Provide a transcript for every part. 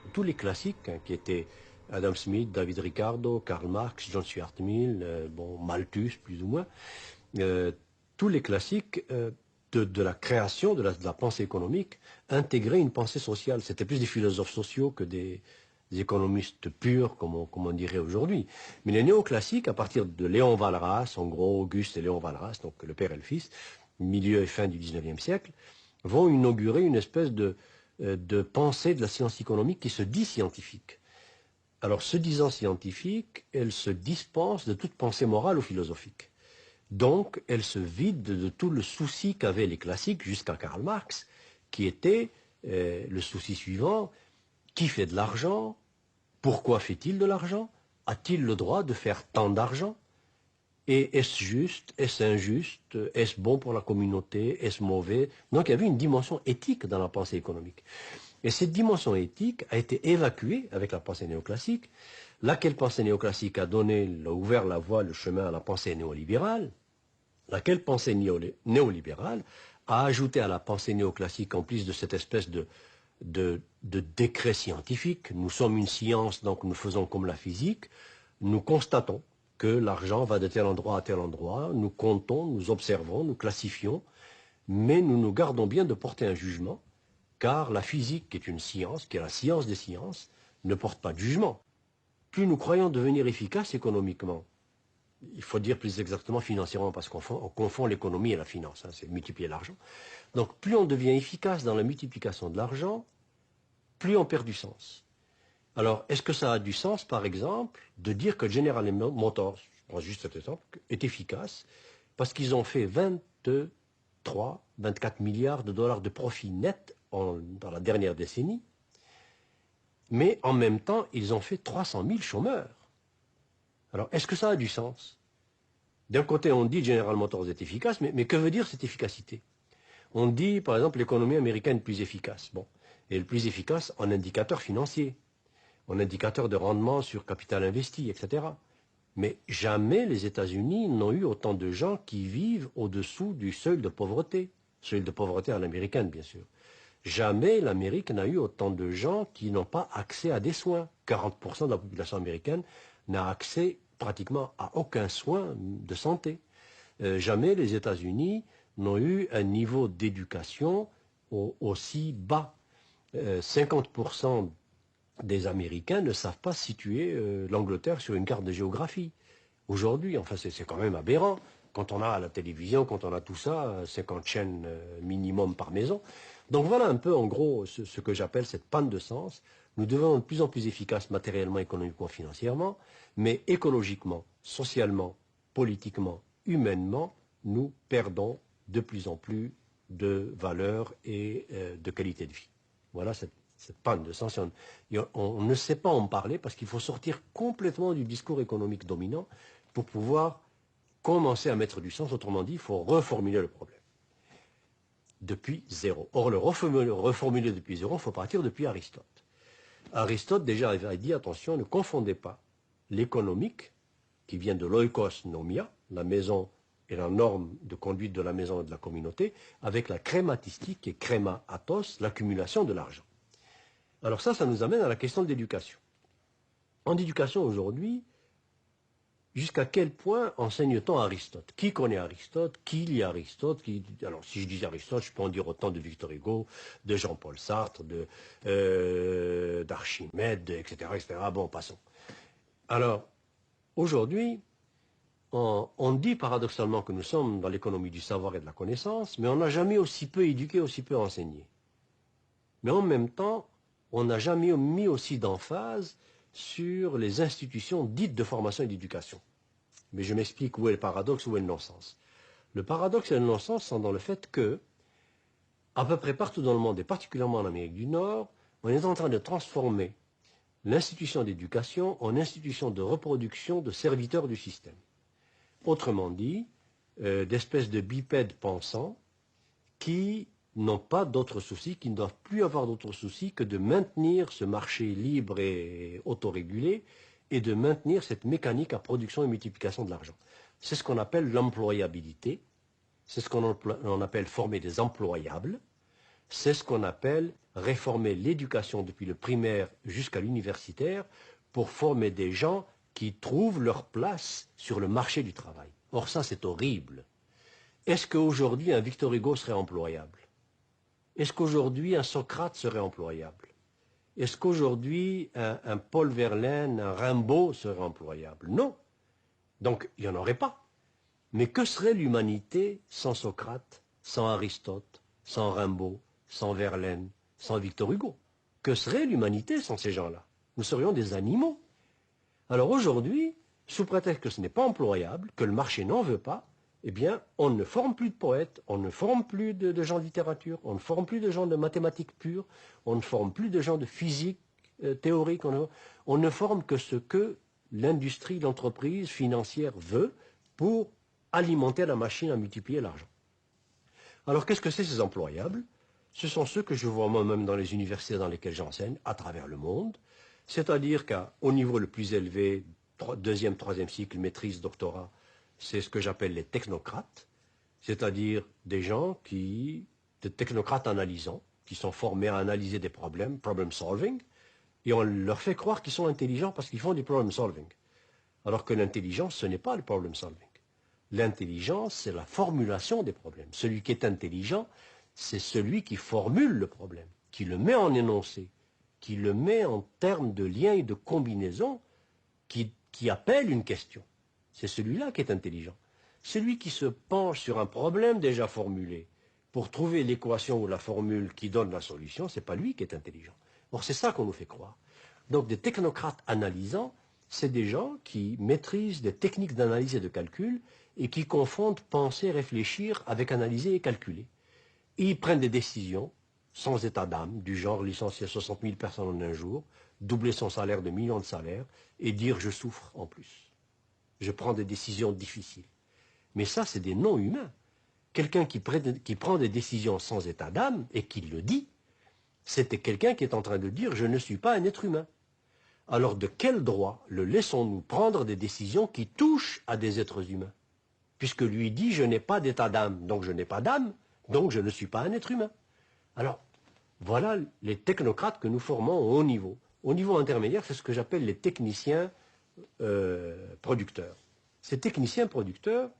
tous les classiques qui étaient Adam Smith, David Ricardo, Karl Marx, John Stuart Mill, bon, Malthus plus ou moins, euh, tous les classiques de la création de la pensée économique intégraient une pensée sociale. C'était plus des philosophes sociaux que des économistes purs, comme on dirait aujourd'hui. Mais les néoclassiques, à partir de Léon Walras, en gros Auguste et Léon Walras, donc le père et le fils, milieu et fin du XIXe siècle, vont inaugurer une espèce de pensée de la science économique qui se dit scientifique. Alors, se disant scientifique, elle se dispense de toute pensée morale ou philosophique. Donc, elle se vide de tout le souci qu'avaient les classiques jusqu'à Karl Marx, qui était le souci suivant: qui fait de l'argent? Pourquoi fait-il de l'argent? A-t-il le droit de faire tant d'argent? Et est-ce juste? Est-ce injuste? Est-ce bon pour la communauté? Est-ce mauvais? Donc il y avait une dimension éthique dans la pensée économique. Et cette dimension éthique a été évacuée avec la pensée néoclassique, laquelle pensée néoclassique a ouvert la voie, le chemin à la pensée néolibérale, laquelle pensée néolibérale a ajouté à la pensée néoclassique, en plus de cette espèce de décret scientifique: nous sommes une science, donc nous faisons comme la physique, nous constatons que l'argent va de tel endroit à tel endroit, nous comptons, nous observons, nous classifions, mais nous nous gardons bien de porter un jugement, car la physique, qui est une science, qui est la science des sciences, ne porte pas de jugement. Plus nous croyons devenir efficaces économiquement, il faut dire plus exactement financièrement, parce qu'on confond l'économie et la finance, hein, c'est multiplier l'argent. Donc plus on devient efficace dans la multiplication de l'argent, plus on perd du sens. Alors, est-ce que ça a du sens, par exemple, de dire que General Motors, je prends juste cet exemple, est efficace parce qu'ils ont fait 23, 24 milliards de dollars de profit net dans la dernière décennie, mais en même temps, ils ont fait 300 000 chômeurs. Alors, est-ce que ça a du sens? D'un côté, on dit General Motors est efficace, mais que veut dire cette efficacité? On dit, par exemple, l'économie américaine est plus efficace. Bon, et le plus efficace en indicateur financier, en indicateur de rendement sur capital investi, etc. Mais jamais les États-Unis n'ont eu autant de gens qui vivent au-dessous du seuil de pauvreté à l'américaine, bien sûr. Jamais l'Amérique n'a eu autant de gens qui n'ont pas accès à des soins. 40% de la population américaine n'a accès pratiquement à aucun soin de santé. Jamais les États-Unis n'ont eu un niveau d'éducation aussi bas. 50% des Américains ne savent pas situer l'Angleterre sur une carte de géographie. Aujourd'hui, enfin, c'est quand même aberrant. Quand on a la télévision, quand on a tout ça, 50 chaînes minimum par maison. Donc voilà un peu, en gros, ce que j'appelle cette panne de sens. Nous devons être de plus en plus efficaces matériellement, économiquement, financièrement, mais écologiquement, socialement, politiquement, humainement, nous perdons de plus en plus de valeur et de qualité de vie. Voilà cette panne de sens. On ne sait pas en parler parce qu'il faut sortir complètement du discours économique dominant pour pouvoir commencer à mettre du sens. Autrement dit, il faut reformuler le problème depuis zéro. Or, le reformuler depuis zéro, il faut partir depuis Aristote. Aristote déjà avait dit: attention, ne confondez pas l'économique, qui vient de l'oikos nomia, la maison et la norme de conduite de la maison et de la communauté, avec la crématistique, qui est créma athos, l'accumulation de l'argent. Alors ça nous amène à la question de l'éducation. En éducation aujourd'hui, jusqu'à quel point enseigne-t-on Aristote? Qui connaît Aristote? Qui lit Aristote? Alors, si je dis Aristote, je peux en dire autant de Victor Hugo, de Jean-Paul Sartre, d'Archimède, etc., etc. Bon, passons. Alors, aujourd'hui, on dit paradoxalement que nous sommes dans l'économie du savoir et de la connaissance, mais on n'a jamais aussi peu éduqué, aussi peu enseigné. Mais en même temps, on n'a jamais mis aussi d'emphase sur les institutions dites de formation et d'éducation. Mais je m'explique où est le paradoxe, où est le non-sens. Le paradoxe et le non-sens sont dans le fait que, à peu près partout dans le monde, et particulièrement en Amérique du Nord, on est en train de transformer l'institution d'éducation en institution de reproduction de serviteurs du système. Autrement dit, d'espèces de bipèdes pensants qui n'ont pas d'autres soucis, qui ne doivent plus avoir d'autres soucis que de maintenir ce marché libre et autorégulé et de maintenir cette mécanique à production et multiplication de l'argent. C'est ce qu'on appelle l'employabilité, c'est ce qu'on appelle former des employables, c'est ce qu'on appelle réformer l'éducation depuis le primaire jusqu'à l'universitaire pour former des gens qui trouvent leur place sur le marché du travail. Or ça, c'est horrible. Est-ce qu'aujourd'hui un Victor Hugo serait employable? Est-ce qu'aujourd'hui un Socrate serait employable? Est-ce qu'aujourd'hui un Paul Verlaine, un Rimbaud serait employable? Non. Donc il n'y en aurait pas. Mais que serait l'humanité sans Socrate, sans Aristote, sans Rimbaud, sans Verlaine, sans Victor Hugo? Que serait l'humanité sans ces gens-là? Nous serions des animaux. Alors aujourd'hui, sous prétexte que ce n'est pas employable, que le marché n'en veut pas, eh bien, on ne forme plus de poètes, on ne forme plus de gens de littérature, on ne forme plus de gens de mathématiques pures, on ne forme plus de gens de physique théorique, on ne forme que ce que l'industrie, l'entreprise financière veut pour alimenter la machine à multiplier l'argent. Alors qu'est-ce que c'est ces employables? Ce sont ceux que je vois moi-même dans les universités dans lesquelles j'enseigne, à travers le monde, c'est-à-dire qu'au niveau le plus élevé, deuxième, troisième cycle, maîtrise, doctorat, c'est ce que j'appelle les technocrates, c'est-à-dire des gens des technocrates analysants, qui sont formés à analyser des problèmes, problem solving, et on leur fait croire qu'ils sont intelligents parce qu'ils font du problem solving. Alors que l'intelligence, ce n'est pas le problem solving. L'intelligence, c'est la formulation des problèmes. Celui qui est intelligent, c'est celui qui formule le problème, qui le met en énoncé, qui le met en termes de liens et de combinaisons, qui appelle une question. C'est celui-là qui est intelligent. Celui qui se penche sur un problème déjà formulé pour trouver l'équation ou la formule qui donne la solution, ce n'est pas lui qui est intelligent. Or, c'est ça qu'on nous fait croire. Donc, des technocrates analysants, c'est des gens qui maîtrisent des techniques d'analyse et de calcul et qui confondent penser, réfléchir avec analyser et calculer. Et ils prennent des décisions sans état d'âme, du genre licencier 60 000 personnes en un jour, doubler son salaire de millions de salaires et dire je souffre en plus. Je prends des décisions difficiles. Mais ça, c'est des non-humains. Quelqu'un qui prend des décisions sans état d'âme et qui le dit, c'était quelqu'un qui est en train de dire je ne suis pas un être humain. Alors de quel droit le laissons-nous prendre des décisions qui touchent à des êtres humains? Puisque lui dit je n'ai pas d'état d'âme, donc je n'ai pas d'âme, donc je ne suis pas un être humain. Alors, voilà les technocrates que nous formons au haut niveau. Au niveau intermédiaire, c'est ce que j'appelle les techniciens producteurs. Ces techniciens producteurs,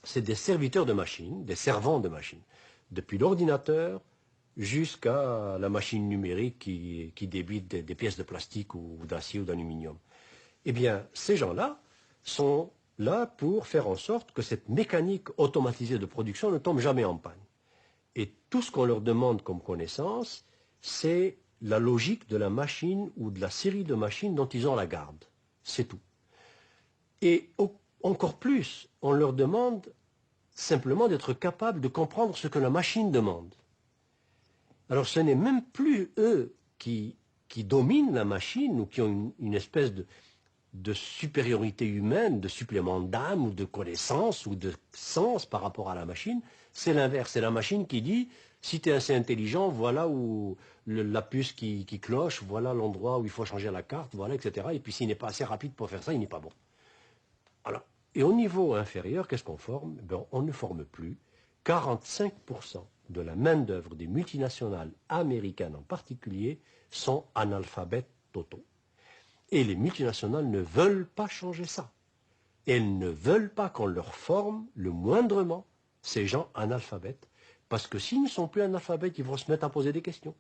c'est des serviteurs de machines, des servants de machines. Depuis l'ordinateur jusqu'à la machine numérique qui débite des pièces de plastique ou d'acier ou d'aluminium. Eh bien, ces gens-là sont là pour faire en sorte que cette mécanique automatisée de production ne tombe jamais en panne. Et tout ce qu'on leur demande comme connaissance, c'est la logique de la machine ou de la série de machines dont ils ont la garde. C'est tout. Et encore plus, on leur demande simplement d'être capables de comprendre ce que la machine demande. Alors ce n'est même plus eux qui dominent la machine ou qui ont une espèce de supériorité humaine, de supplément d'âme ou de connaissance ou de sens par rapport à la machine. C'est l'inverse, c'est la machine qui dit si tu es assez intelligent, voilà où la puce qui cloche, voilà l'endroit où il faut changer la carte, voilà, etc. Et puis s'il n'est pas assez rapide pour faire ça, il n'est pas bon. Alors, et au niveau inférieur, qu'est-ce qu'on forme? Ben, on ne forme plus. 45% de la main-d'œuvre des multinationales américaines en particulier sont analphabètes totaux. Et les multinationales ne veulent pas changer ça. Elles ne veulent pas qu'on leur forme le moindrement ces gens analphabètes, parce que s'ils ne sont plus analphabètes, ils vont se mettre à poser des questions.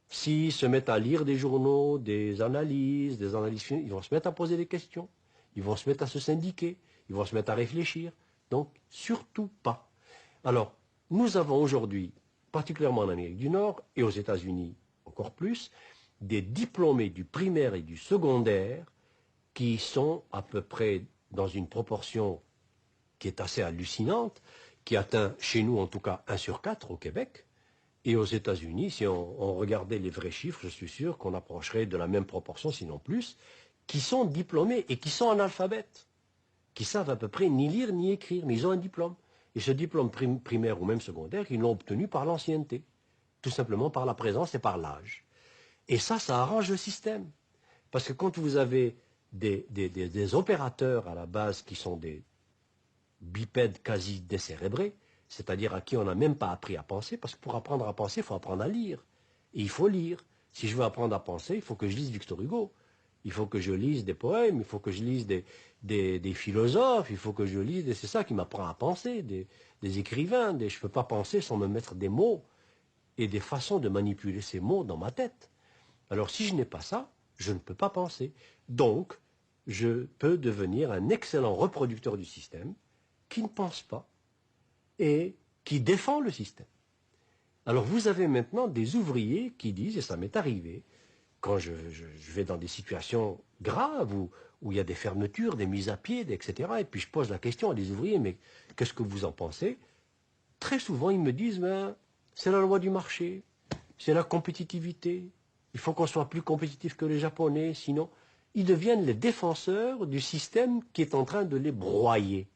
S'ils se mettent à lire des journaux, des analyses ils vont se mettre à poser des questions. Ils vont se mettre à se syndiquer, ils vont se mettre à réfléchir. Donc, surtout pas. Alors, nous avons aujourd'hui, particulièrement en Amérique du Nord et aux États-Unis encore plus, des diplômés du primaire et du secondaire qui sont à peu près dans une proportion qui est assez hallucinante, qui atteint chez nous en tout cas 1 sur 4 au Québec, et aux États-Unis, si on regardait les vrais chiffres, je suis sûr qu'on approcherait de la même proportion, sinon plus, qui sont diplômés et qui sont analphabètes, qui savent à peu près ni lire ni écrire, mais ils ont un diplôme. Et ce diplôme primaire ou même secondaire, ils l'ont obtenu par l'ancienneté, tout simplement par la présence et par l'âge. Et ça arrange le système. Parce que quand vous avez des opérateurs à la base qui sont des bipèdes quasi décérébrés, c'est-à-dire à qui on n'a même pas appris à penser, parce que pour apprendre à penser, il faut apprendre à lire. Et il faut lire. Si je veux apprendre à penser, il faut que je lise Victor Hugo. Il faut que je lise des poèmes, il faut que je lise des philosophes, il faut que je lise, c'est ça qui m'apprend à penser, des écrivains. Je ne peux pas penser sans me mettre des mots et des façons de manipuler ces mots dans ma tête. Alors si je n'ai pas ça, je ne peux pas penser. Donc, je peux devenir un excellent reproducteur du système qui ne pense pas et qui défend le système. Alors vous avez maintenant des ouvriers qui disent, et ça m'est arrivé, quand je vais dans des situations graves où il y a des fermetures, des mises à pied, etc., et puis je pose la question à des ouvriers, mais qu'est-ce que vous en pensez? Très souvent, ils me disent, ben, c'est la loi du marché, c'est la compétitivité, il faut qu'on soit plus compétitif que les Japonais, sinon ils deviennent les défenseurs du système qui est en train de les broyer.